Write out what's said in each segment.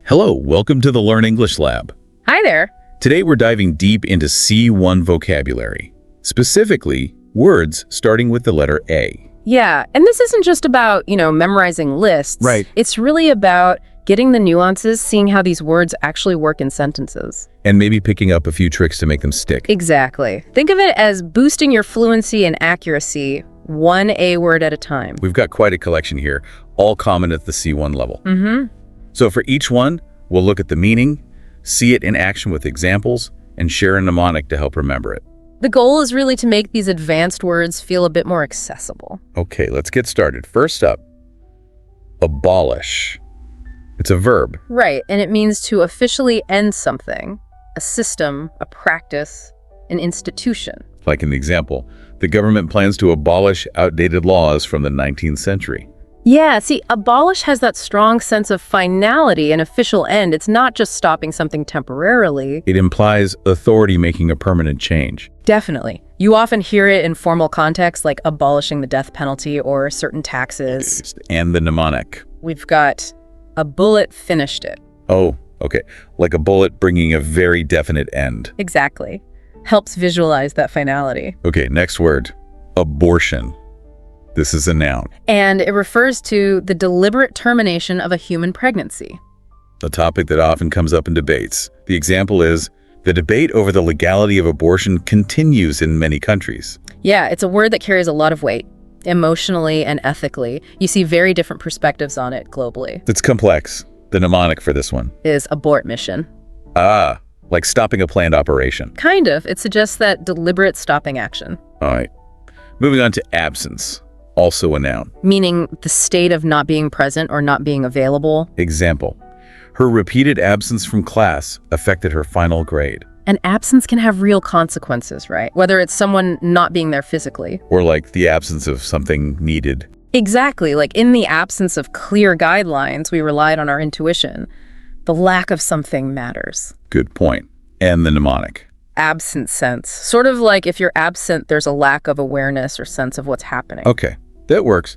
Hello, welcome to the Learn English Lab. Hi there. Today we're diving deep into C1 vocabulary, specifically words starting with the letter A. Yeah, and this isn't just about, memorizing lists. Right. It's really about getting the nuances, seeing how these words actually work in sentences. And maybe picking up a few tricks to make them stick. Exactly. Think of it as boosting your fluency and accuracy one A word at a time. We've got quite a collection here, all common at the C1 level. Mm-hmm. So for each one, we'll look at the meaning, see it in action with examples, and share a mnemonic to help remember it. The goal is really to make these advanced words feel a bit more accessible. Okay, let's get started. First up, abolish. It's a verb. Right, and it means to officially end something, a system, a practice, an institution. Like in the example, the government plans to abolish outdated laws from the 19th century. Yeah, see, abolish has that strong sense of finality and official end. It's not just stopping something temporarily. It implies authority making a permanent change. Definitely. You often hear it in formal contexts like abolishing the death penalty or certain taxes. And the mnemonic. We've got a bullet finished it. Oh, okay. Like a bullet bringing a very definite end. Exactly. Helps visualize that finality. Okay, next word, abortion. This is a noun. And it refers to the deliberate termination of a human pregnancy. A topic that often comes up in debates. The example is, the debate over the legality of abortion continues in many countries. Yeah, it's a word that carries a lot of weight, emotionally and ethically. You see very different perspectives on it globally. It's complex. The mnemonic for this one Is abort mission. Ah, like stopping a planned operation. Kind of. It suggests that deliberate stopping action. All right. Moving on to absence. Also a noun. Meaning the state of not being present or not being available. Example, her repeated absence from class affected her final grade. And absence can have real consequences, right? Whether it's someone not being there physically. Or like the absence of something needed. Exactly. Like in the absence of clear guidelines, we relied on our intuition. The lack of something matters. Good point. And the mnemonic. Absent sense. Sort of like if you're absent, there's a lack of awareness or sense of what's happening. Okay, that works.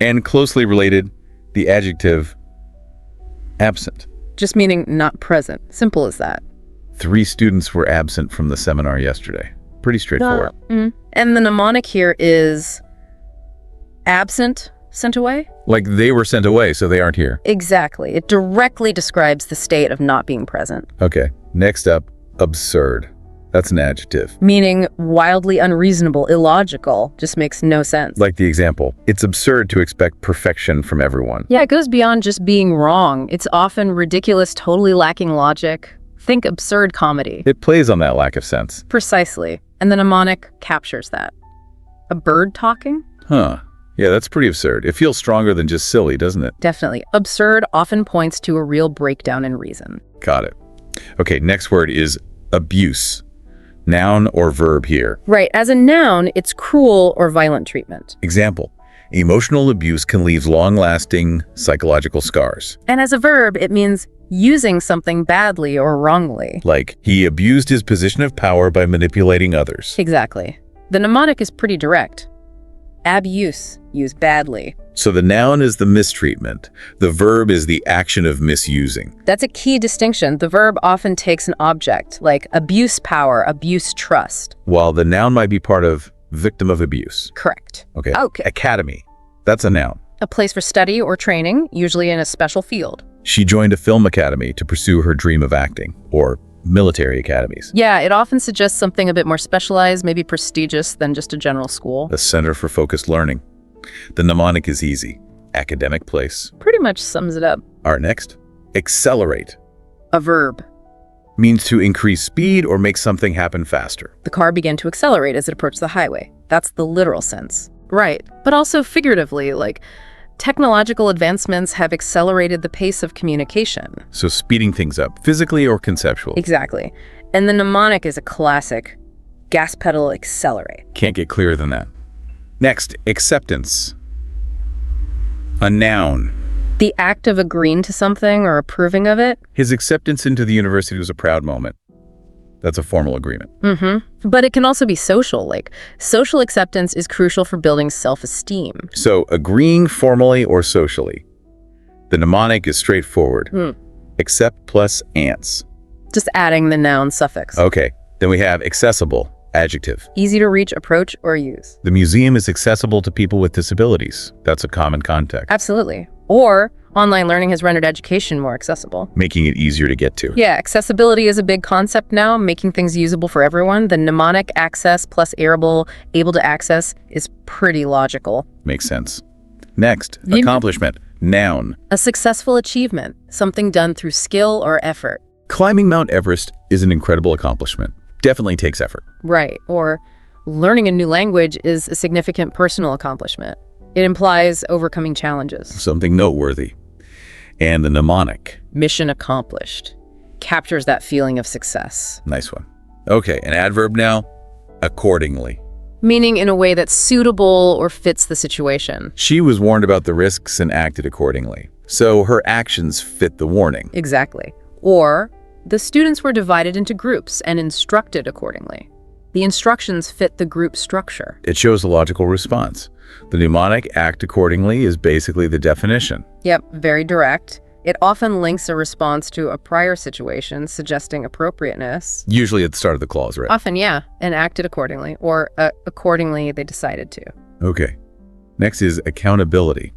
And closely related, the adjective absent. Just meaning not present. Simple as that. 3 students were absent from the seminar yesterday. Pretty straightforward. And the mnemonic here is absent, sent away? Like they were sent away, so they aren't here. Exactly. It directly describes the state of not being present. Okay, next up, absurd. That's an adjective. Meaning wildly unreasonable, illogical, just makes no sense. Like the example, it's absurd to expect perfection from everyone. Yeah, it goes beyond just being wrong. It's often ridiculous, totally lacking logic. Think absurd comedy. It plays on that lack of sense. Precisely. And the mnemonic captures that. A bird talking? Huh. Yeah, that's pretty absurd. It feels stronger than just silly, doesn't it? Definitely. Absurd often points to a real breakdown in reason. Got it. Okay, next word is abuse. Noun or verb here. Right. As a noun, it's cruel or violent treatment. Example, emotional abuse can leave long-lasting psychological scars. And as a verb, it means using something badly or wrongly. Like, he abused his position of power by manipulating others. Exactly. The mnemonic is pretty direct. Abuse, use badly. So the noun is the mistreatment. The verb is the action of misusing. That's a key distinction. The verb often takes an object, like abuse power, abuse trust. While the noun might be part of victim of abuse. Correct. Okay. Okay. Academy. That's a noun. A place for study or training, usually in a special field. She joined a film academy to pursue her dream of acting, or military academies. Yeah, it often suggests something a bit more specialized, maybe prestigious than just a general school. A center for focused learning. The mnemonic is easy. Academic place. Pretty much sums it up. Our next, accelerate. A verb. Means to increase speed or make something happen faster. The car began to accelerate as it approached the highway. That's the literal sense. Right. But also figuratively, like technological advancements have accelerated the pace of communication. So speeding things up, physically or conceptually. Exactly. And the mnemonic is a classic. Gas pedal, accelerate. Can't get clearer than that. Next, acceptance. A noun. The act of agreeing to something or approving of it. His acceptance into the university was a proud moment. That's a formal agreement. But it can also be social. Like, social acceptance is crucial for building self-esteem. So agreeing formally or socially. The mnemonic is straightforward. Accept plus ants. Just adding the noun suffix. Okay, then we have accessible, adjective. Easy to reach, approach, or use. The museum is accessible to people with disabilities. That's a common context. Absolutely. Or online learning has rendered education more accessible. Making it easier to get to. Yeah, accessibility is a big concept now, making things usable for everyone. The mnemonic access plus able to access is pretty logical. Makes sense. Next, accomplishment, noun. A successful achievement, something done through skill or effort. Climbing Mount Everest is an incredible accomplishment. Definitely takes effort. Right. Or learning a new language is a significant personal accomplishment. It implies overcoming challenges. Something noteworthy. And the mnemonic. Mission accomplished. Captures that feeling of success. Nice one. Okay, an adverb now. Accordingly. Meaning in a way that's suitable or fits the situation. She was warned about the risks and acted accordingly. So her actions fit the warning. Exactly. Or the students were divided into groups and instructed accordingly. The instructions fit the group structure. It shows a logical response. The mnemonic act accordingly is basically the definition. Yep, very direct. It often links a response to a prior situation, suggesting appropriateness. Usually at the start of the clause, right? Often, yeah, and acted accordingly, or accordingly they decided to. Okay. Next is accountability,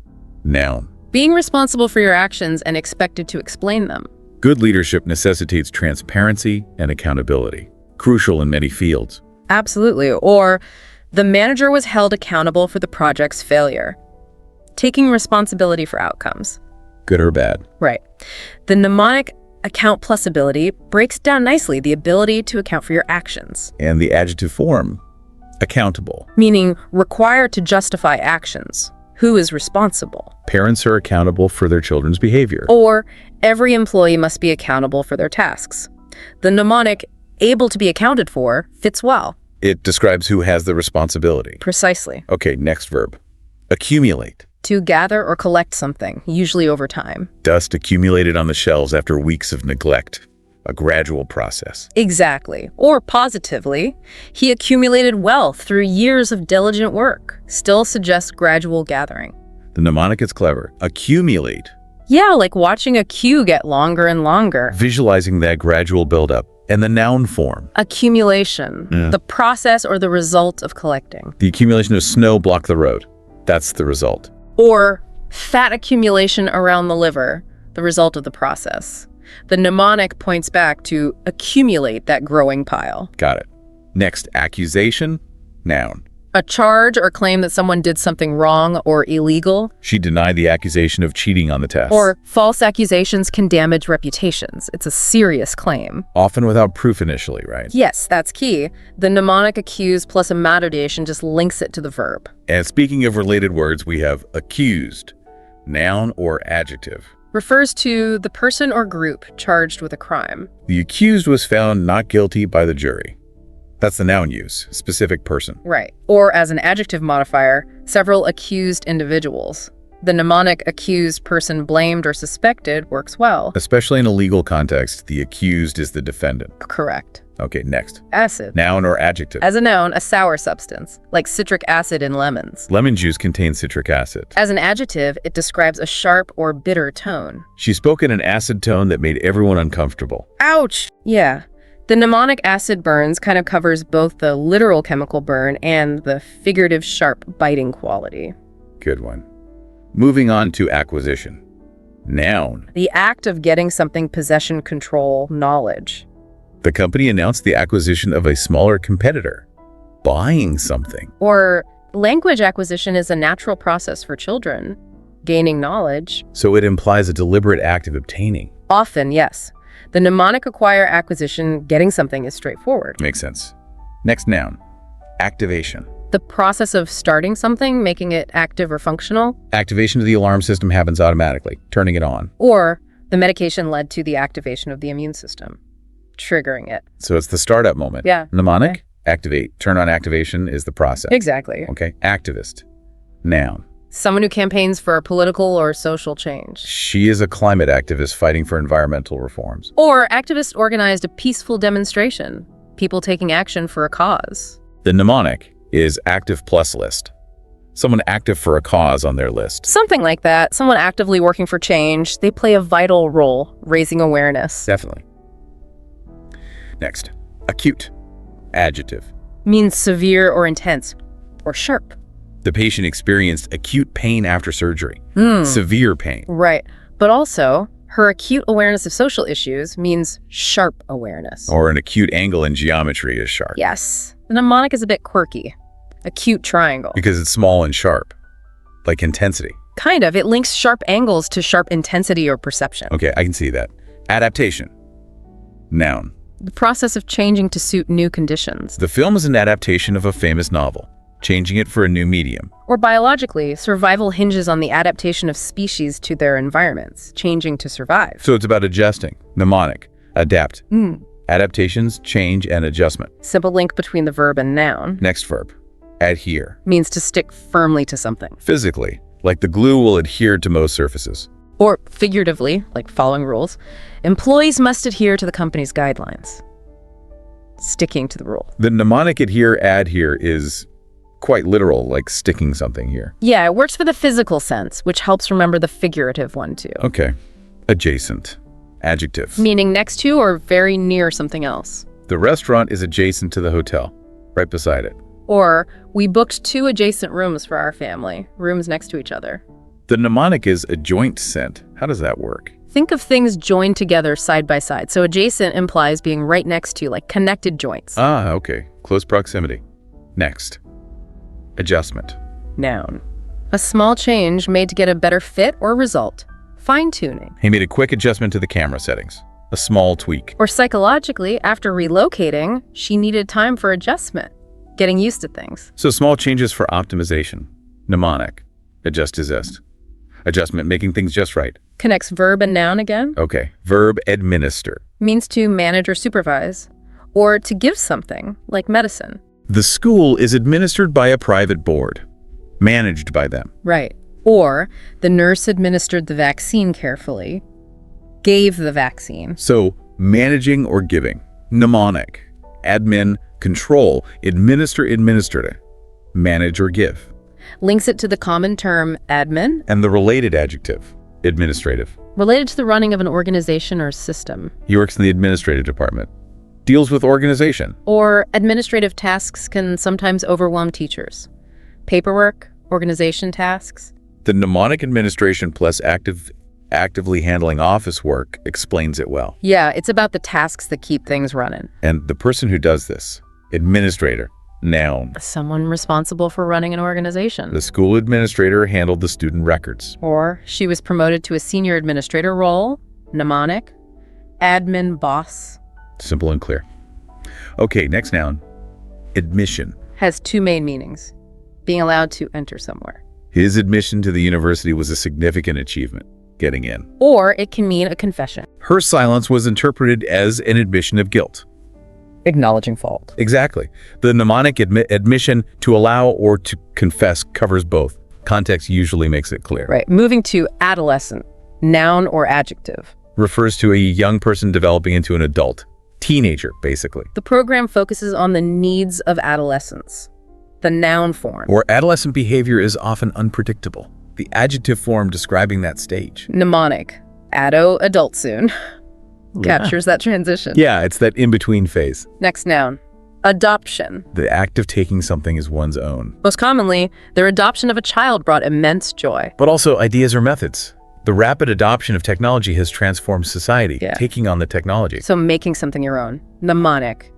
noun. Being responsible for your actions and expected to explain them. Good leadership necessitates transparency and accountability, crucial in many fields. Absolutely. Or the manager was held accountable for the project's failure. Taking responsibility for outcomes. Good or bad. Right. The mnemonic account plus ability breaks down nicely the ability to account for your actions. And the adjective form, accountable. Meaning required to justify actions. Who is responsible? Parents are accountable for their children's behavior. Or every employee must be accountable for their tasks. The mnemonic able to be accounted for fits well. It describes who has the responsibility. Precisely. Okay, next verb. Accumulate. To gather or collect something, usually over time. Dust accumulated on the shelves after weeks of neglect. A gradual process. Exactly. Or positively, he accumulated wealth through years of diligent work. Still suggests gradual gathering. The mnemonic is clever. Accumulate. Yeah, like watching a queue get longer and longer. Visualizing that gradual buildup. And the noun form. Accumulation. The process or the result of collecting. The accumulation of snow blocked the road. That's the result. Or fat accumulation around the liver, the result of the process. The mnemonic points back to accumulate that growing pile. Got it. Next, accusation, noun. A charge or claim that someone did something wrong or illegal. She denied the accusation of cheating on the test. Or false accusations can damage reputations. It's a serious claim. Often without proof initially, right? Yes, that's key. The mnemonic accuse plus amatoration just links it to the verb. And speaking of related words, we have accused, noun or adjective. Refers to the person or group charged with a crime. The accused was found not guilty by the jury. That's the noun use, specific person. Right. Or as an adjective modifier, several accused individuals. The mnemonic accused person blamed or suspected works well. Especially in a legal context, the accused is the defendant. Correct. Okay, next. Acid. Noun or adjective. As a noun, a sour substance, like citric acid in lemons. Lemon juice contains citric acid. As an adjective, it describes a sharp or bitter tone. She spoke in an acid tone that made everyone uncomfortable. Ouch! Yeah. The mnemonic acid burns kind of covers both the literal chemical burn and the figurative sharp biting quality. Good one. Moving on to acquisition. Noun. The act of getting something, possession, control, knowledge. The company announced the acquisition of a smaller competitor. Buying something. Or language acquisition is a natural process for children. Gaining knowledge. So it implies a deliberate act of obtaining. Often, yes. The mnemonic acquire acquisition, getting something is straightforward. Makes sense. Next noun. Activation. The process of starting something, making it active or functional. Activation of the alarm system happens automatically, turning it on. Or the medication led to the activation of the immune system, triggering it. So it's the startup moment. Yeah. Mnemonic, Okay. activate. Turn on activation is the process. Exactly. Okay. Activist. Noun. Someone who campaigns for political or social change. She is a climate activist fighting for environmental reforms. Or activists organized a peaceful demonstration. People taking action for a cause. The mnemonic is active plus list. Someone active for a cause on their list. Something like that. Someone actively working for change. They play a vital role, raising awareness. Definitely. Next, acute. Adjective. Means severe or intense, or sharp. The patient experienced acute pain after surgery. Severe pain. Right. But also, her acute awareness of social issues means sharp awareness. Or an acute angle in geometry is sharp. Yes. The mnemonic is a bit quirky. Acute triangle. Because it's small and sharp. Like intensity. Kind of. It links sharp angles to sharp intensity or perception. Okay, I can see that. Adaptation. Noun. The process of changing to suit new conditions. The film is an adaptation of a famous novel, changing it for a new medium. Or biologically, survival hinges on the adaptation of species to their environments, changing to survive. So it's about adjusting. Mnemonic. Adapt. Adaptations, change, and adjustment. Simple link between the verb and noun. Next verb. Adhere. Means to stick firmly to something. Physically, like the glue will adhere to most surfaces. Or figuratively, like following rules, employees must adhere to the company's guidelines. Sticking to the rule. The mnemonic adhere is quite literal, like sticking something here. Yeah, it works for the physical sense, which helps remember the figurative one too. Okay. Adjacent. Adjective. Meaning next to or very near something else. The restaurant is adjacent to the hotel, right beside it. Or, we booked 2 adjacent rooms for our family, rooms next to each other. The mnemonic is adjoint sent. How does that work? Think of things joined together side by side. So adjacent implies being right next to, like connected joints. Ah, okay. Close proximity. Next. Adjustment. Noun. A small change made to get a better fit or result. Fine-tuning. He made a quick adjustment to the camera settings. A small tweak. Or psychologically, after relocating, she needed time for adjustment, getting used to things. So small changes for optimization. Mnemonic. Adjust to zest. Adjustment, making things just right. Connects verb and noun again. Okay. Verb administer. Means to manage or supervise. Or to give something, like medicine. The school is administered by a private board. Managed by them. Right. Or the nurse administered the vaccine carefully. Gave the vaccine. So managing or giving. Mnemonic. Admin, control, administer, administrator. Manage or give. Links it to the common term admin. And the related adjective. Administrative. Related to the running of an organization or system. He works in the administrative department. Deals with organization. Or administrative tasks can sometimes overwhelm teachers. Paperwork, organization tasks. The mnemonic administration plus actively handling office work explains it well. Yeah, it's about the tasks that keep things running. And the person who does this, administrator, noun. Someone responsible for running an organization. The school administrator handled the student records. Or she was promoted to a senior administrator role, mnemonic, admin boss. Simple and clear. Okay, next noun, admission. Has 2 main meanings. Being allowed to enter somewhere. His admission to the university was a significant achievement, getting in. Or it can mean a confession. Her silence was interpreted as an admission of guilt. Acknowledging fault. Exactly. The mnemonic admission to allow or to confess covers both. Context usually makes it clear. Right. Moving to adolescent, noun or adjective. Refers to a young person developing into an adult. Teenager, basically. The program focuses on the needs of adolescents. The noun form. Or adolescent behavior is often unpredictable. The adjective form describing that stage. Mnemonic. Adult soon. Captures that transition. Yeah, it's that in-between phase. Next noun. Adoption. The act of taking something as one's own. Most commonly, their adoption of a child brought immense joy. But also ideas or methods. The rapid adoption of technology has transformed society, taking on the technology. So making something your own. Mnemonic.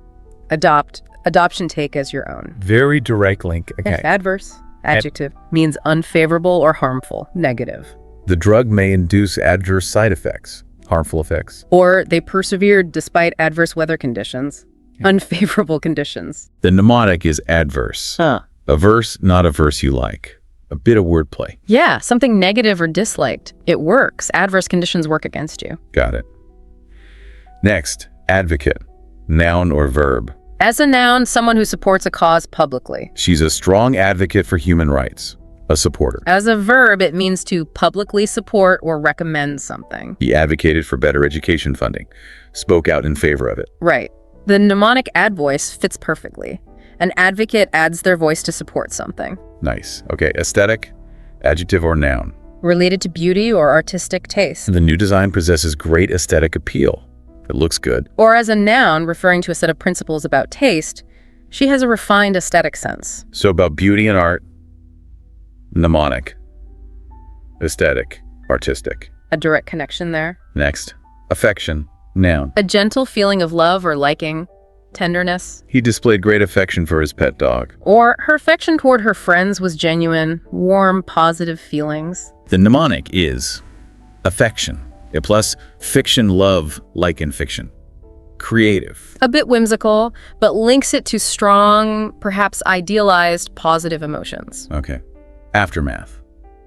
Adoption take as your own. Very direct link. Okay. Adverse. Adjective. Means unfavorable or harmful. Negative. The drug may induce adverse side effects. Harmful effects. Or they persevered despite adverse weather conditions. Unfavorable conditions. The mnemonic is adverse. Averse, not a verse you like. A bit of wordplay. Yeah, something negative or disliked. It works. Adverse conditions work against you. Got it. Next, advocate. Noun or verb. As a noun, someone who supports a cause publicly. She's a strong advocate for human rights. A supporter. As a verb, it means to publicly support or recommend something. He advocated for better education funding. Spoke out in favor of it. Right. The mnemonic ad voice fits perfectly. An advocate adds their voice to support something. Nice. Okay, aesthetic, adjective or noun. Related to beauty or artistic taste. The new design possesses great aesthetic appeal. It looks good. Or as a noun, referring to a set of principles about taste, she has a refined aesthetic sense. So about beauty and art, mnemonic, aesthetic, artistic. A direct connection there. Next, affection, noun. A gentle feeling of love or liking, tenderness. He displayed great affection for his pet dog. Or her affection toward her friends was genuine, warm, positive feelings. The mnemonic is affection, plus fiction, love, like in fiction. Creative. A bit whimsical, but links it to strong, perhaps idealized, positive emotions. Okay. Aftermath,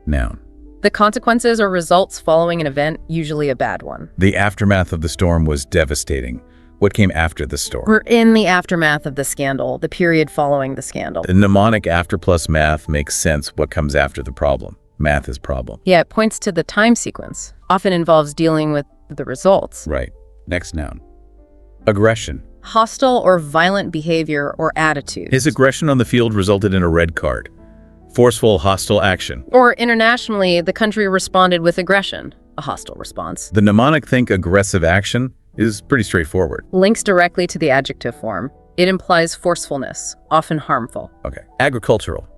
noun. The consequences or results following an event, usually a bad one. The aftermath of the storm was devastating. What came after the storm? We're in the aftermath of the scandal, the period following the scandal. The mnemonic after plus math makes sense. What comes after the problem? Math is problem. Yeah, it points to the time sequence. Often involves dealing with the results. Right. Next noun. Aggression. Hostile or violent behavior or attitude. His aggression on the field resulted in a red card. Forceful, hostile action. Or internationally, the country responded with aggression, a hostile response. The mnemonic think aggressive action is pretty straightforward. Links directly to the adjective form. It implies forcefulness, often harmful. Okay. Agricultural.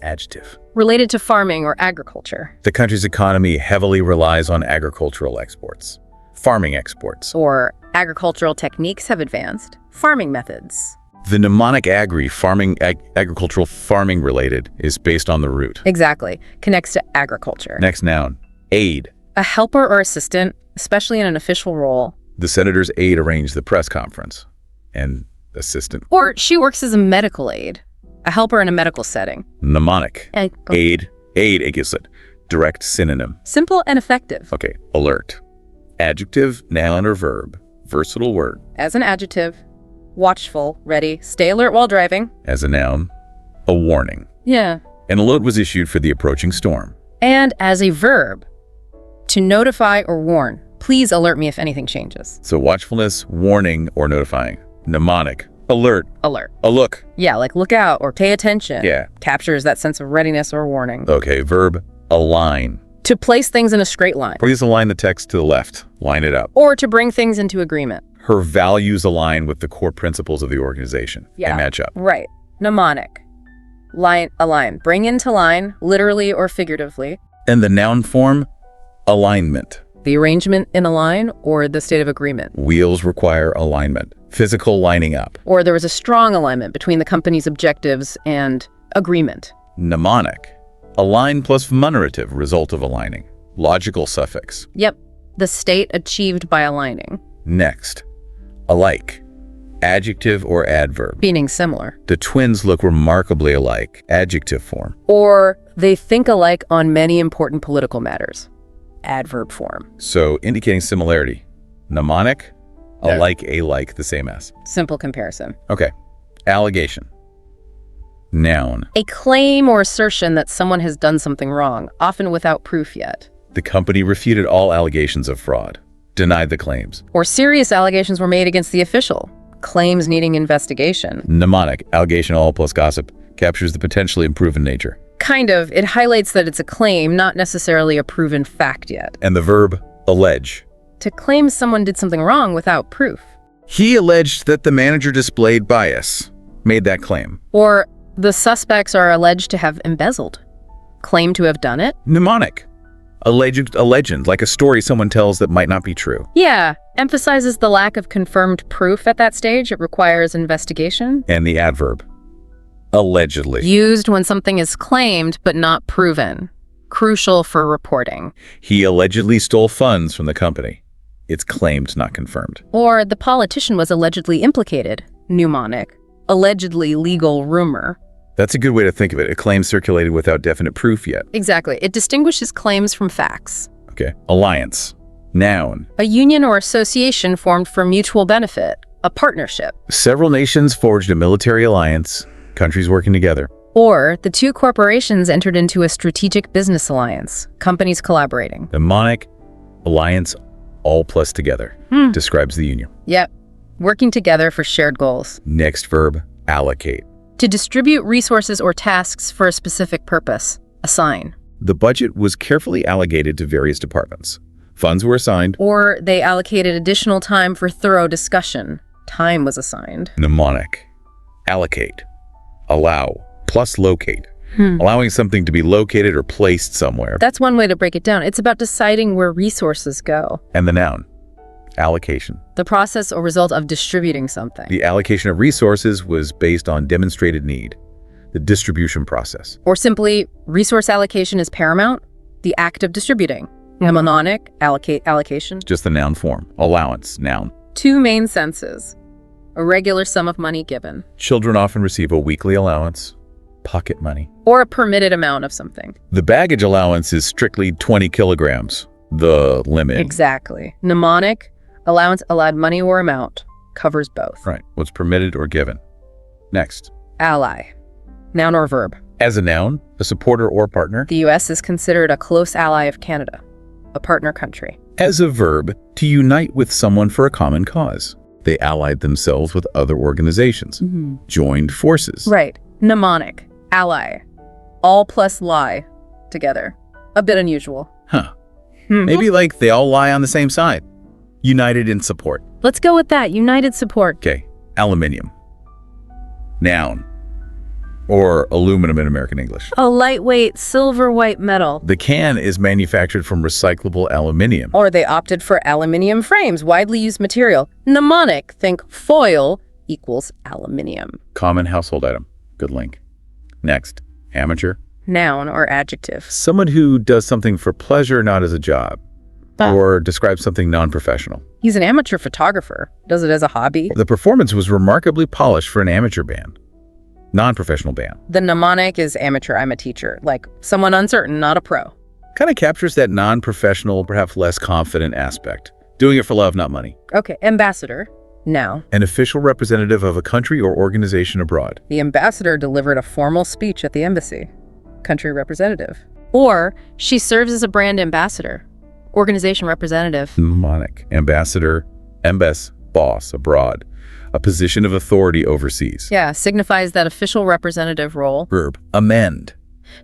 Adjective. Related to farming or agriculture. The country's economy heavily relies on agricultural exports. Farming exports. Or agricultural techniques have advanced. Farming methods. The mnemonic agricultural farming related is based on the root. Exactly. Connects to agriculture. Next noun. Aide. A helper or assistant, especially in an official role. The senator's aide arranged the press conference. And assistant. Or she works as a medical aide. A helper in a medical setting. Mnemonic. Aid. Aid. Direct synonym. Simple and effective. Okay. Alert. Adjective, noun, or verb. Versatile word. As an adjective, watchful, ready, stay alert while driving. As a noun, a warning. Yeah. An alert was issued for the approaching storm. And as a verb, to notify or warn. Please alert me if anything changes. So watchfulness, warning, or notifying. Mnemonic. Alert. Alert. A look. Yeah, like look out or pay attention. Yeah. Captures that sense of readiness or warning. Okay, verb, align. To place things in a straight line. Please align the text to the left. Line it up. Or to bring things into agreement. Her values align with the core principles of the organization. Yeah. They match up. Right. Mnemonic. Line, align. Bring into line, literally or figuratively. And the noun form, alignment. The arrangement in a line or the state of agreement. Wheels require alignment. Physical lining up. Or there was a strong alignment between the company's objectives and agreement. Mnemonic. Align plus remunerative, result of aligning. Logical suffix. Yep. The state achieved by aligning. Next. Alike. Adjective or adverb. Meaning similar. The twins look remarkably alike. Adjective form. Or they think alike on many important political matters. Adverb form. So indicating similarity. Mnemonic. Yeah. Alike, the same as. Simple comparison. Okay. Allegation. Noun. A claim or assertion that someone has done something wrong, often without proof yet. The company refuted all allegations of fraud. Denied the claims. Or serious allegations were made against the official. Claims needing investigation. Mnemonic. Allegation all plus gossip. Captures the potentially unproven nature. Kind of. It highlights that it's a claim, not necessarily a proven fact yet. And the verb, allege. To claim someone did something wrong without proof. He alleged that the manager displayed bias. Made that claim. Or the suspects are alleged to have embezzled. Claim to have done it. Mnemonic. A legend, like a story someone tells that might not be true. Yeah. Emphasizes the lack of confirmed proof at that stage. It requires investigation. And the adverb. Allegedly. Used when something is claimed but not proven. Crucial for reporting. He allegedly stole funds from the company. It's claimed, not confirmed. Or the politician was allegedly implicated. Mnemonic. Allegedly legal rumor. That's a good way to think of it. A claim circulated without definite proof yet. Exactly. It distinguishes claims from facts. Okay. Alliance. Noun. A union or association formed for mutual benefit. A partnership. Several nations forged a military alliance. Countries working together. Or the two corporations entered into a strategic business alliance. Companies collaborating. Mnemonic. Alliance. All plus together. Describes the union. Yep. Working together for shared goals. Next verb. Allocate. To distribute resources or tasks for a specific purpose. Assign. The budget was carefully allocated to various departments. Funds were assigned. Or they allocated additional time for thorough discussion. Time was assigned. Mnemonic. Allocate. Allow plus locate. Allowing something to be located or placed somewhere. That's one way to break it down. It's about deciding where resources go. And the noun. Allocation. The process or result of distributing something. The allocation of resources was based on demonstrated need. The distribution process. Or simply, resource allocation is paramount. The act of distributing. Mnemonic, allocate, allocation. Just the noun form. Allowance, noun. Two main senses. A regular sum of money given. Children often receive a weekly allowance. Pocket money. Or a permitted amount of something. The baggage allowance is strictly 20 kilograms. The limit. Exactly. Mnemonic, allowance, allowed money or amount. Covers both. Right. What's permitted or given. Next. Ally. Noun or verb. As a noun, a supporter or partner. The U.S. is considered a close ally of Canada, a partner country. As a verb, to unite with someone for a common cause. They allied themselves with other organizations. Joined forces. Right. Mnemonic. Ally. All plus lie together. A bit unusual. Huh. Maybe like they all lie on the same side. United in support. Let's go with that. United support. Okay. Aluminium. Noun. Or aluminum in American English. A lightweight silver white metal. The can is manufactured from recyclable aluminium. Or they opted for aluminium frames, widely used material. Mnemonic. Think foil equals aluminium. Common household item. Good link. Next. Amateur. Noun or adjective. Someone who does something for pleasure, not as a job. Or describes something non-professional. He's an amateur photographer. Does it as a hobby. The performance was remarkably polished for an amateur band. Non-professional band. The mnemonic is amateur, I'm a teacher. Like someone uncertain, not a pro. Kind of captures that non-professional, perhaps less confident aspect. Doing it for love, not money. Okay, ambassador. Now. An official representative of a country or organization abroad. The ambassador delivered a formal speech at the embassy. Country representative. Or she serves as a brand ambassador. Organization representative. Mnemonic. Ambassador. Embas. Boss. Abroad. A position of authority overseas. Yeah, signifies that official representative role. Verb. Amend.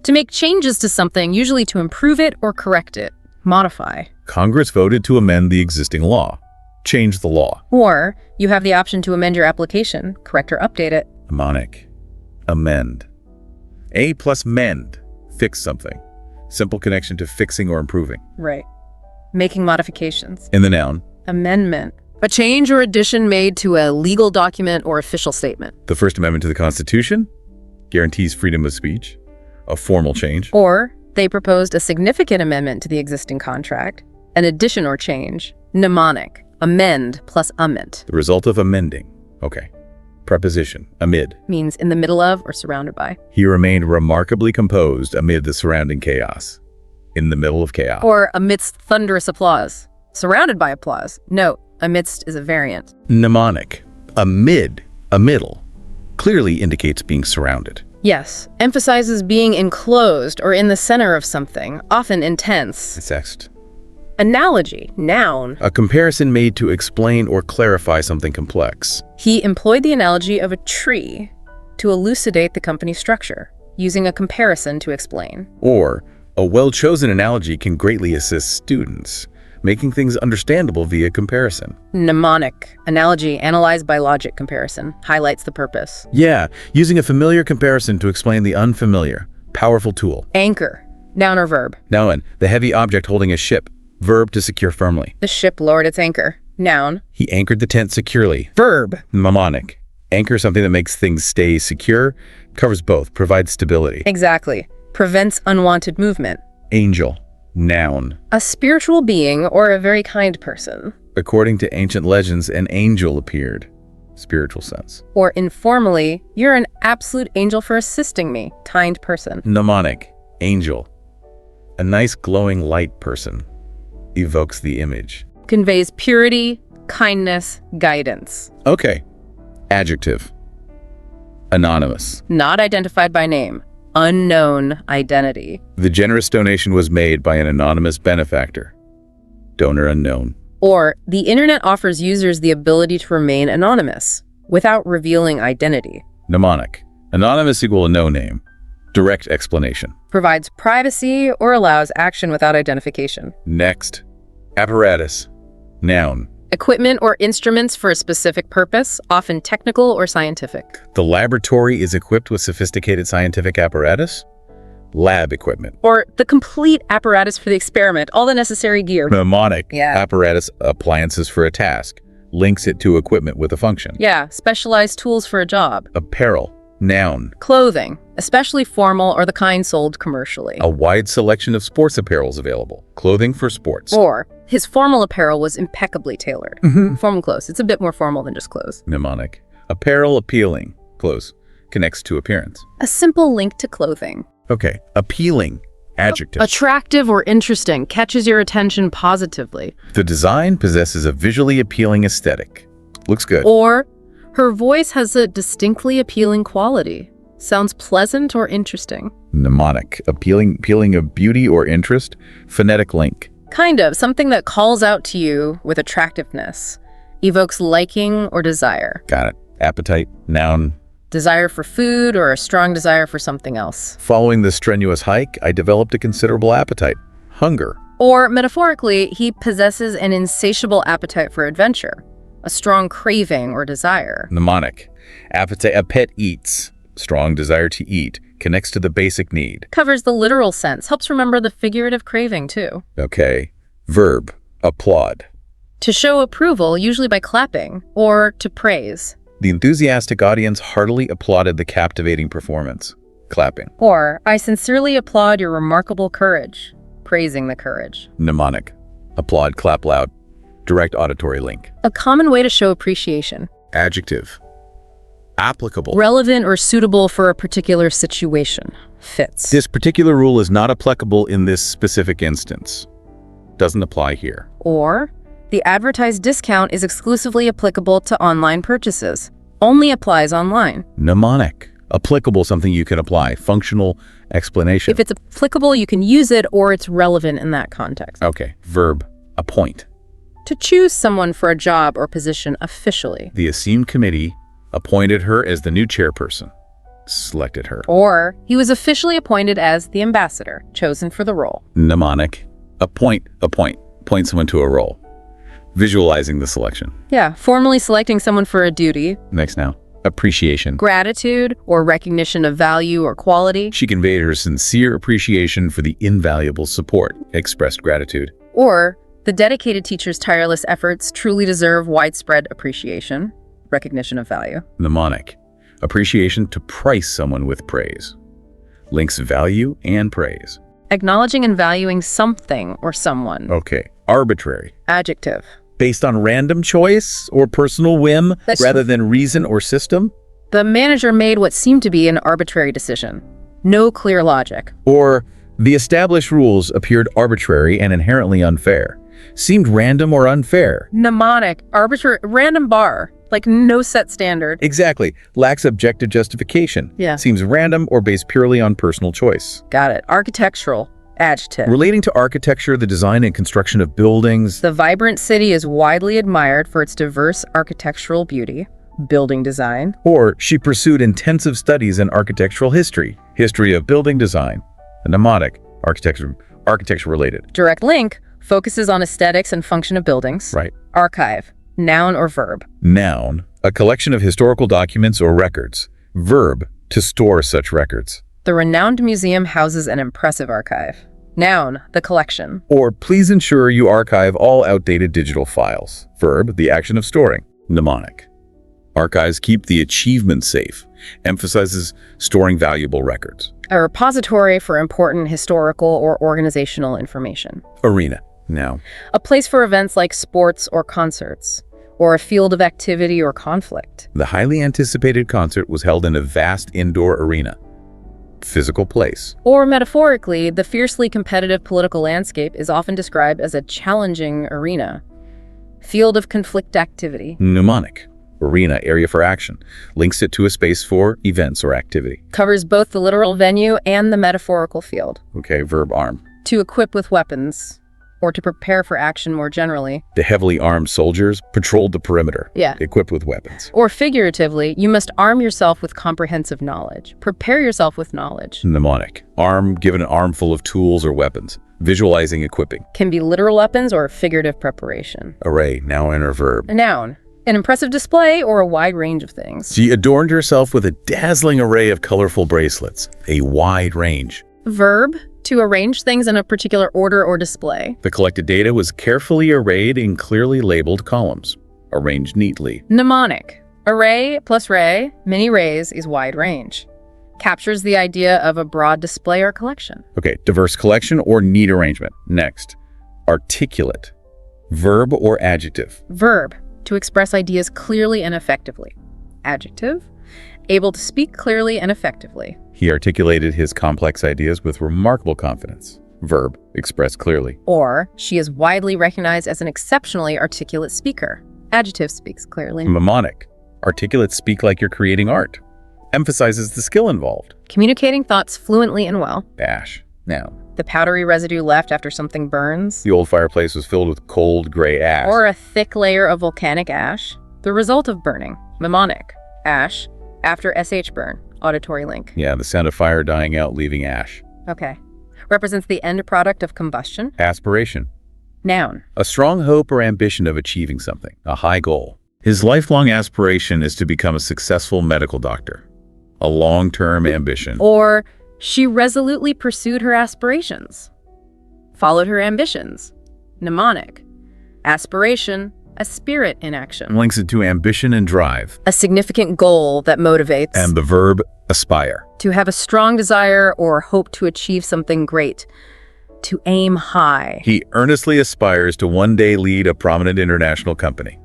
To make changes to something, usually to improve it or correct it. Modify. Congress voted to amend the existing law. Change the law. Or you have the option to amend your application, correct or update it. Mnemonic. Amend. A plus mend. Fix something. Simple connection to fixing or improving. Right. Making modifications. In the noun. Amendment. A change or addition made to a legal document or official statement. The First Amendment to the Constitution guarantees freedom of speech. A formal change. Or they proposed a significant amendment to the existing contract, an addition or change. Mnemonic. Amend plus amend. The result of amending. Okay. Preposition. Amid. Means in the middle of or surrounded by. He remained remarkably composed amid the surrounding chaos. In the middle of chaos. Or amidst thunderous applause. Surrounded by applause. Note, amidst is a variant. Mnemonic. Amid. A middle. Clearly indicates being surrounded. Yes. Emphasizes being enclosed or in the center of something, often intense. Next. Analogy. Noun. A comparison made to explain or clarify something complex. He employed the analogy of a tree to elucidate the company's structure, using a comparison to explain. Or, a well-chosen analogy can greatly assist students, making things understandable via comparison. Mnemonic. Analogy analyzed by logic comparison. Highlights the purpose. Yeah, using a familiar comparison to explain the unfamiliar. Powerful tool. Anchor. Noun or verb. Noun. The heavy object holding a ship. Verb to secure firmly. The ship lowered its anchor. Noun. He anchored the tent securely. Verb. Mnemonic. Anchor something that makes things stay secure. Covers both. Provides stability. Exactly. Prevents unwanted movement. Angel. Noun. A spiritual being or a very kind person. According to ancient legends, an angel appeared. Spiritual sense. Or informally, you're an absolute angel for assisting me. Kind person. Mnemonic. Angel. A nice glowing light person. Evokes the image. Conveys purity, kindness, guidance. Okay. Adjective. Anonymous. Not identified by name. Unknown identity. The generous donation was made by an anonymous benefactor. Donor unknown. Or the internet offers users the ability to remain anonymous without revealing identity. Mnemonic. Anonymous equal no name. Direct explanation. Provides privacy or allows action without identification. Next, apparatus. Noun. Equipment or instruments for a specific purpose, often technical or scientific. The laboratory is equipped with sophisticated scientific apparatus. Lab equipment. Or the complete apparatus for the experiment, all the necessary gear. Mnemonic. Yeah. Apparatus, appliances for a task. Links it to equipment with a function. Yeah, specialized tools for a job. Apparel. Noun. Clothing, especially formal or the kind sold commercially. A wide selection of sports apparels available. Clothing for sports. Or his formal apparel was impeccably tailored. Formal clothes. It's a bit more formal than just clothes. Mnemonic. Apparel appealing. Close. Connects to appearance. A simple link to clothing. Okay. Appealing. Adjective. Attractive or interesting, catches your attention positively. The design possesses a visually appealing aesthetic. Looks good. Or her voice has a distinctly appealing quality. Sounds pleasant or interesting. Mnemonic. Appealing of beauty or interest. Phonetic link. Kind of, something that calls out to you with attractiveness. Evokes liking or desire. Got it. Appetite. Noun. Desire for food or a strong desire for something else. Following this strenuous hike, I developed a considerable appetite. Hunger. Or metaphorically, he possesses an insatiable appetite for adventure. A strong craving or desire. Mnemonic. Appetite. A pet eats. Strong desire to eat. Connects to the basic need. Covers the literal sense. Helps remember the figurative craving, too. Okay. Verb. Applaud. To show approval, usually by clapping, or to praise. The enthusiastic audience heartily applauded the captivating performance. Clapping. Or, I sincerely applaud your remarkable courage. Praising the courage. Mnemonic. Applaud, clap loud. Direct auditory link. A common way to show appreciation. Adjective. Applicable. Relevant or suitable for a particular situation. Fits. This particular rule is not applicable in this specific instance. Doesn't apply here. Or, the advertised discount is exclusively applicable to online purchases. Only applies online. Mnemonic. Applicable, something you can apply. Functional explanation. If it's applicable, you can use it, or it's relevant in that context. Okay. Verb. Appoint. To choose someone for a job or position officially. The esteemed committee appointed her as the new chairperson. Selected her. Or, he was officially appointed as the ambassador, chosen for the role. Mnemonic. Appoint. Point someone to a role. Visualizing the selection. Yeah, formally selecting someone for a duty. Next now. Appreciation. Gratitude or recognition of value or quality. She conveyed her sincere appreciation for the invaluable support. Expressed gratitude. Or, the dedicated teacher's tireless efforts truly deserve widespread appreciation. Recognition of value. Mnemonic. Appreciation to price someone with praise. Links value and praise. Acknowledging and valuing something or someone. Okay. Arbitrary. Adjective. Based on random choice or personal whim rather than reason or system. The manager made what seemed to be an arbitrary decision. No clear logic. Or the established rules appeared arbitrary and inherently unfair. Seemed random or unfair. Mnemonic. Arbitrary. Random bar. Like no set standard. Exactly. Lacks objective justification. Yeah. Seems random or based purely on personal choice. Got it. Architectural. Adjective. Relating to architecture, the design and construction of buildings. The vibrant city is widely admired for its diverse architectural beauty. Building design. Or she pursued intensive studies in architectural history. History of building design. A mnemonic. Architecture related. Direct link. Focuses on aesthetics and function of buildings. Right. Archive. Noun or verb. Noun. A collection of historical documents or records. Verb. To store such records. The renowned museum houses an impressive archive. Noun, the collection. Or please ensure you archive all outdated digital files. Verb, the action of storing. Mnemonic. Archives keep the achievement safe. Emphasizes storing valuable records. A repository for important historical or organizational information. Arena. Now. A place for events like sports or concerts, or a field of activity or conflict. The highly anticipated concert was held in a vast indoor arena. Physical place. Or metaphorically, the fiercely competitive political landscape is often described as a challenging arena. Field of conflict activity. Mnemonic. Arena, area for action. Links it to a space for events or activity. Covers both the literal venue and the metaphorical field. Okay, verb arm. To equip with weapons, or to prepare for action more generally. The heavily armed soldiers patrolled the perimeter, equipped with weapons. Or figuratively, you must arm yourself with comprehensive knowledge. Prepare yourself with knowledge. Mnemonic. Arm, given an armful of tools or weapons. Visualizing equipping. Can be literal weapons or figurative preparation. Array, noun or verb. A noun. An impressive display or a wide range of things. She adorned herself with a dazzling array of colorful bracelets. A wide range. Verb. To arrange things in a particular order or display. The collected data was carefully arrayed in clearly labeled columns, arranged neatly. Mnemonic. Array plus ray, many rays, is wide range. Captures the idea of a broad display or collection. Okay, diverse collection or neat arrangement. Next, articulate. Verb or adjective. Verb. To express ideas clearly and effectively. Adjective. Able to speak clearly and effectively. He articulated his complex ideas with remarkable confidence. Verb, expressed clearly. Or, she is widely recognized as an exceptionally articulate speaker. Adjective, speaks clearly. Mnemonic. Articulate, speak like you're creating art. Emphasizes the skill involved. Communicating thoughts fluently and well. Ash, noun. The powdery residue left after something burns. The old fireplace was filled with cold gray ash. Or a thick layer of volcanic ash. The result of burning. Mnemonic. Ash. After SH burn. Auditory link. Yeah, the sound of fire dying out, leaving ash. Okay. Represents the end product of combustion. Aspiration. Noun. A strong hope or ambition of achieving something, a high goal. His lifelong aspiration is to become a successful medical doctor. A long-term ambition. Or, she resolutely pursued her aspirations. Followed her ambitions. Mnemonic. Aspiration. A spirit in action. Links it to ambition and drive. A significant goal that motivates. And the verb aspire. To have a strong desire or hope to achieve something great. To aim high. He earnestly aspires to one day lead a prominent international company.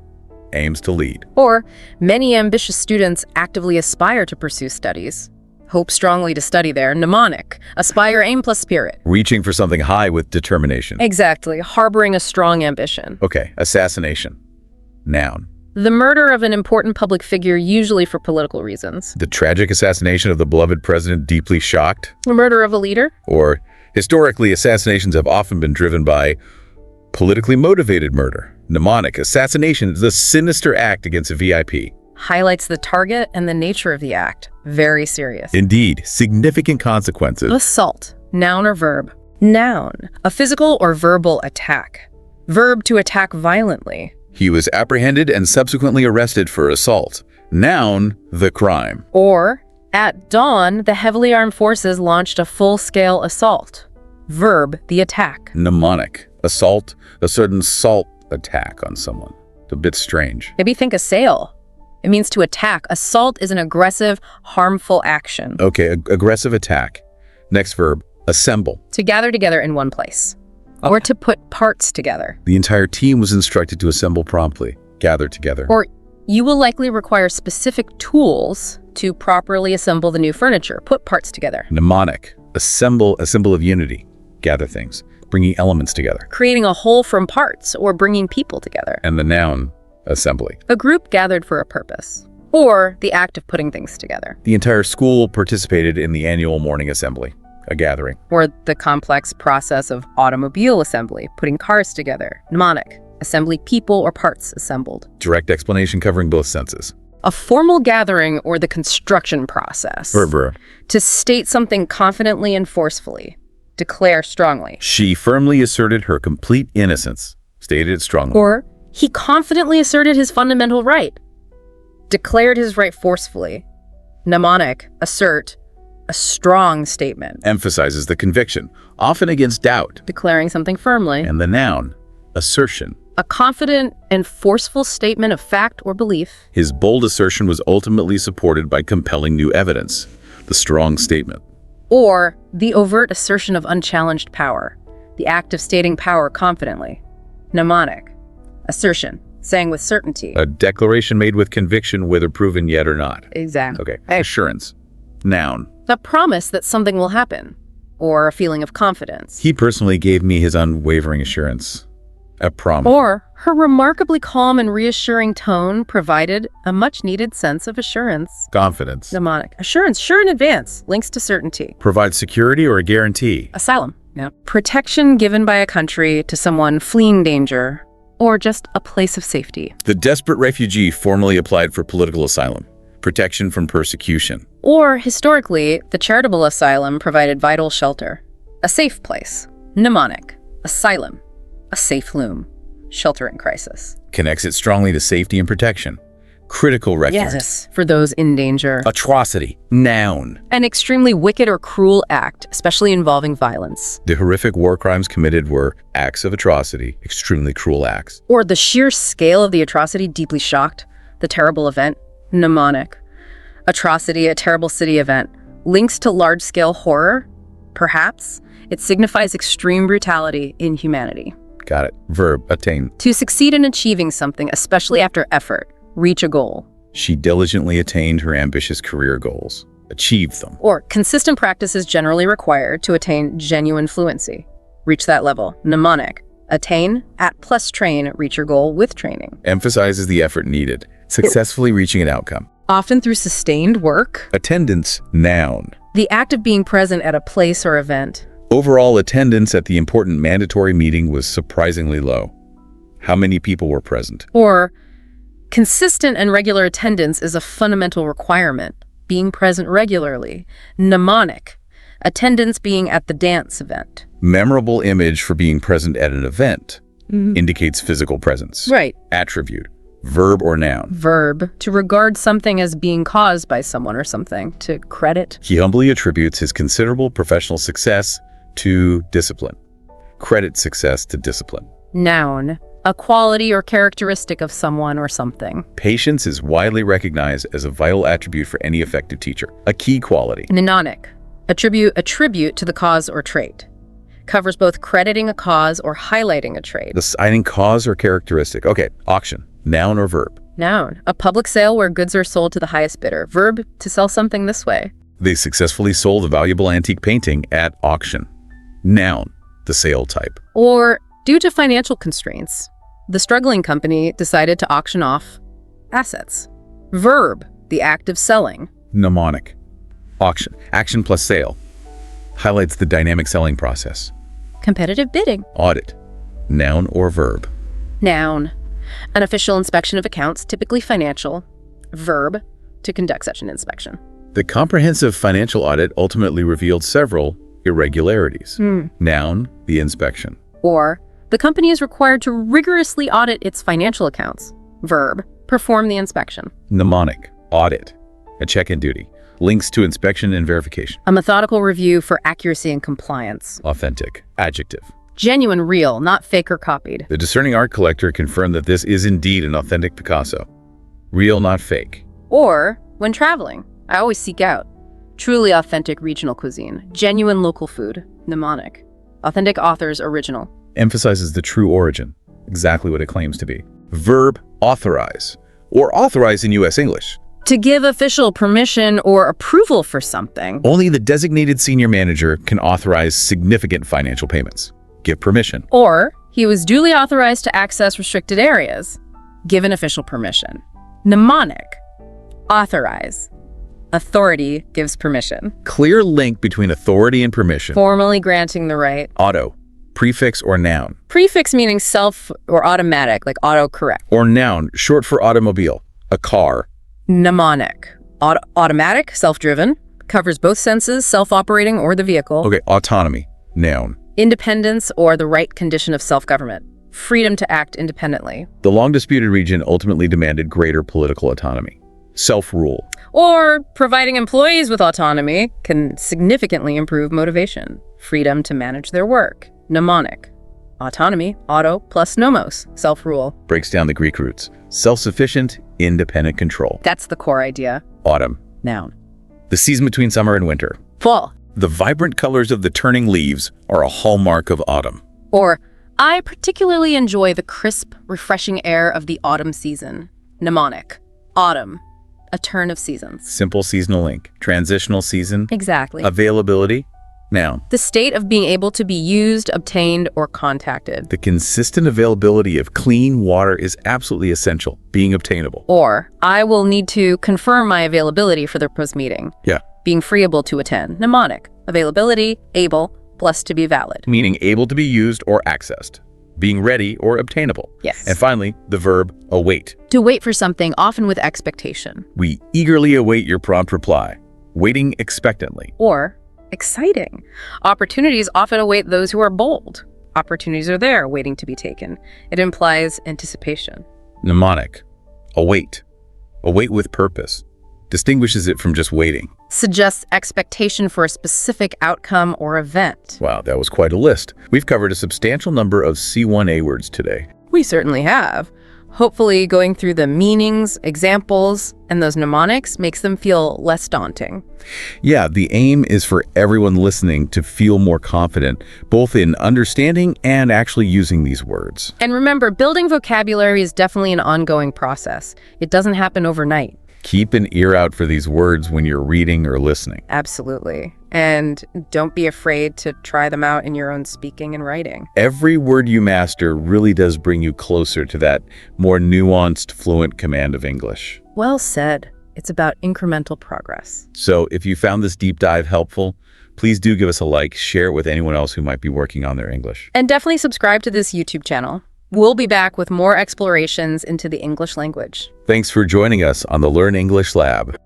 Aims to lead. Or, many ambitious students actively aspire to pursue studies. Hope strongly to study there. Mnemonic. Aspire, aim plus spirit. Reaching for something high with determination. Exactly. Harboring a strong ambition. Okay, assassination. Noun. The murder of an important public figure, usually for political reasons. The tragic assassination of the beloved president deeply shocked. The murder of a leader. Or, historically, assassinations have often been driven by politically motivated murder. Mnemonic. Assassination is a sinister act against a VIP. Highlights the target and the nature of the act. Very serious. Indeed, significant consequences. Assault. Noun or verb. Noun. A physical or verbal attack. Verb, to attack violently. He was apprehended and subsequently arrested for assault. Noun, the crime. Or, at dawn, the heavily armed forces launched a full-scale assault. Verb, the attack. Mnemonic. Assault, a sudden assault attack on someone. A bit strange. Maybe think assail. It means to attack. Assault is an aggressive, harmful action. Okay, aggressive attack. Next verb, assemble. To gather together in one place. Or to put parts together. The entire team was instructed to assemble promptly, gather together. Or you will likely require specific tools to properly assemble the new furniture. Put parts together. Mnemonic. Assemble, a symbol of unity. Gather things, bringing elements together. Creating a whole from parts or bringing people together. And the noun, assembly. A group gathered for a purpose. Or the act of putting things together. The entire school participated in the annual morning assembly, a gathering. Or the complex process of automobile assembly, putting cars together. Mnemonic. Assembly, people or parts assembled. Direct explanation covering both senses. A formal gathering or the construction process. Verb. To state something confidently and forcefully. Declare strongly. She firmly asserted her complete innocence. Stated it strongly. Or he confidently asserted his fundamental right. Declared his right forcefully. Mnemonic. Assert. A strong statement. Emphasizes the conviction, often against doubt. Declaring something firmly. And the noun, assertion. A confident and forceful statement of fact or belief. His bold assertion was ultimately supported by compelling new evidence. The strong statement. Or the overt assertion of unchallenged power. The act of stating power confidently. Mnemonic. Assertion. Saying with certainty. A declaration made with conviction, whether proven yet or not. Exactly. Okay. Assurance. Noun. A promise that something will happen. Or a feeling of confidence. He personally gave me his unwavering assurance. A promise. Or her remarkably calm and reassuring tone provided a much-needed sense of assurance. Confidence. Mnemonic. Assurance, sure in advance, links to certainty. Provides security or a guarantee. Asylum. Yeah. Protection given by a country to someone fleeing danger, or just a place of safety. The desperate refugee formally applied for political asylum, protection from persecution. Or, historically, the charitable asylum provided vital shelter. A safe place. Mnemonic. Asylum. A safe loom. Shelter in crisis. Connects it strongly to safety and protection. Critical refuge. Yes, for those in danger. Atrocity. Noun. An extremely wicked or cruel act, especially involving violence. The horrific war crimes committed were acts of atrocity, extremely cruel acts. Or the sheer scale of the atrocity deeply shocked. The terrible event. Mnemonic. Atrocity, a terrible city event. Links to large-scale horror? Perhaps. It signifies extreme brutality, inhumanity. Got it. Verb. Attain. To succeed in achieving something, especially after effort. Reach a goal. She diligently attained her ambitious career goals. Achieved them. Or consistent practice is generally required to attain genuine fluency. Reach that level. Mnemonic. Attain, at plus train, reach your goal with training. Emphasizes the effort needed. Successfully reaching an outcome. Often through sustained work. Attendance. Noun. The act of being present at a place or event. Overall attendance at the important mandatory meeting was surprisingly low. How many people were present? Or consistent and regular attendance is a fundamental requirement. Being present regularly. Mnemonic. Attendance being at the dance event. Memorable image for being present at an event. Indicates physical presence. Right. Attribute. Verb or noun. Verb. To regard something as being caused by someone or something. To credit. He humbly attributes his considerable professional success to discipline. Credits success to discipline. Noun. A quality or characteristic of someone or something. Patience is widely recognized as a vital attribute for any effective teacher. A key quality. Mnemonic. Attribute to the cause or trait. Covers both crediting a cause or highlighting a trait. Deciding cause or characteristic. Okay, auction. Noun or verb? Noun. A public sale where goods are sold to the highest bidder. Verb. To sell something this way. They successfully sold a valuable antique painting at auction. Noun. The sale type. Or, due to financial constraints, the struggling company decided to auction off assets. Verb. The act of selling. Mnemonic. Auction. Action plus sale. Highlights the dynamic selling process. Competitive bidding. Audit. Noun or verb? Noun. An official inspection of accounts, typically financial. Verb. To conduct such an inspection. The comprehensive financial audit ultimately revealed several irregularities. Noun. The inspection. Or, the company is required to rigorously audit its financial accounts. Verb. Perform the inspection. Mnemonic. Audit. A check-in duty. Links to inspection and verification. A methodical review for accuracy and compliance. Authentic. Adjective. Genuine, real, not fake or copied. The discerning art collector confirmed that this is indeed an authentic Picasso. Real, not fake. Or, when traveling, I always seek out truly authentic regional cuisine, genuine local food. Mnemonic. Authentic author's original. Emphasizes the true origin, exactly what it claims to be. Verb. Authorize. Or authorize in U.S. English. To give official permission or approval for something. Only the designated senior manager can authorize significant financial payments. Give permission. Or, he was duly authorized to access restricted areas. Given official permission. Mnemonic. Authorize. Authority gives permission. Clear link between authority and permission. Formally granting the right. Auto. Prefix or noun. Prefix meaning self or automatic, like autocorrect. Or noun, short for automobile. A car. Mnemonic. Automatic, self-driven. Covers both senses, self-operating or the vehicle. Okay, autonomy. Noun. Independence or the right condition of self-government. Freedom to act independently. The long-disputed region ultimately demanded greater political autonomy. Self-rule. Or providing employees with autonomy can significantly improve motivation. Freedom to manage their work. Mnemonic. Autonomy, auto plus nomos, self-rule. Breaks down the Greek roots. Self-sufficient, independent control. That's the core idea. Autumn. Noun. The season between summer and winter. Fall. The vibrant colors of the turning leaves are a hallmark of autumn. Or, I particularly enjoy the crisp, refreshing air of the autumn season. Mnemonic. Autumn. A turn of seasons. Simple seasonal link. Transitional season. Exactly. Availability. Noun. The state of being able to be used, obtained, or contacted. The consistent availability of clean water is absolutely essential, being obtainable. Or, I will need to confirm my availability for the proposed meeting. Yeah. Being freeable to attend. Mnemonic. Availability, able, plus to be valid. meaning able to be used or accessed, being ready or obtainable. Yes. And finally, the verb await. To wait for something, often with expectation. We eagerly await your prompt reply, waiting expectantly. Or exciting. Opportunities often await those who are bold. Opportunities are there, waiting to be taken. It implies anticipation. Mnemonic, await. Await with purpose. Distinguishes it from just waiting. Suggests expectation for a specific outcome or event. Wow, that was quite a list. We've covered a substantial number of C1A words today. We certainly have. Hopefully, going through the meanings, examples, and those mnemonics makes them feel less daunting. Yeah, the aim is for everyone listening to feel more confident, both in understanding and actually using these words. And remember, building vocabulary is definitely an ongoing process. It doesn't happen overnight. Keep an ear out for these words when you're reading or listening. Absolutely. And don't be afraid to try them out in your own speaking and writing. Every word you master really does bring you closer to that more nuanced, fluent command of English. Well said. It's about incremental progress. So if you found this deep dive helpful, please do give us a like, share it with anyone else who might be working on their English. And definitely subscribe to this YouTube channel. We'll be back with more explorations into the English language. Thanks for joining us on the Learn English Lab.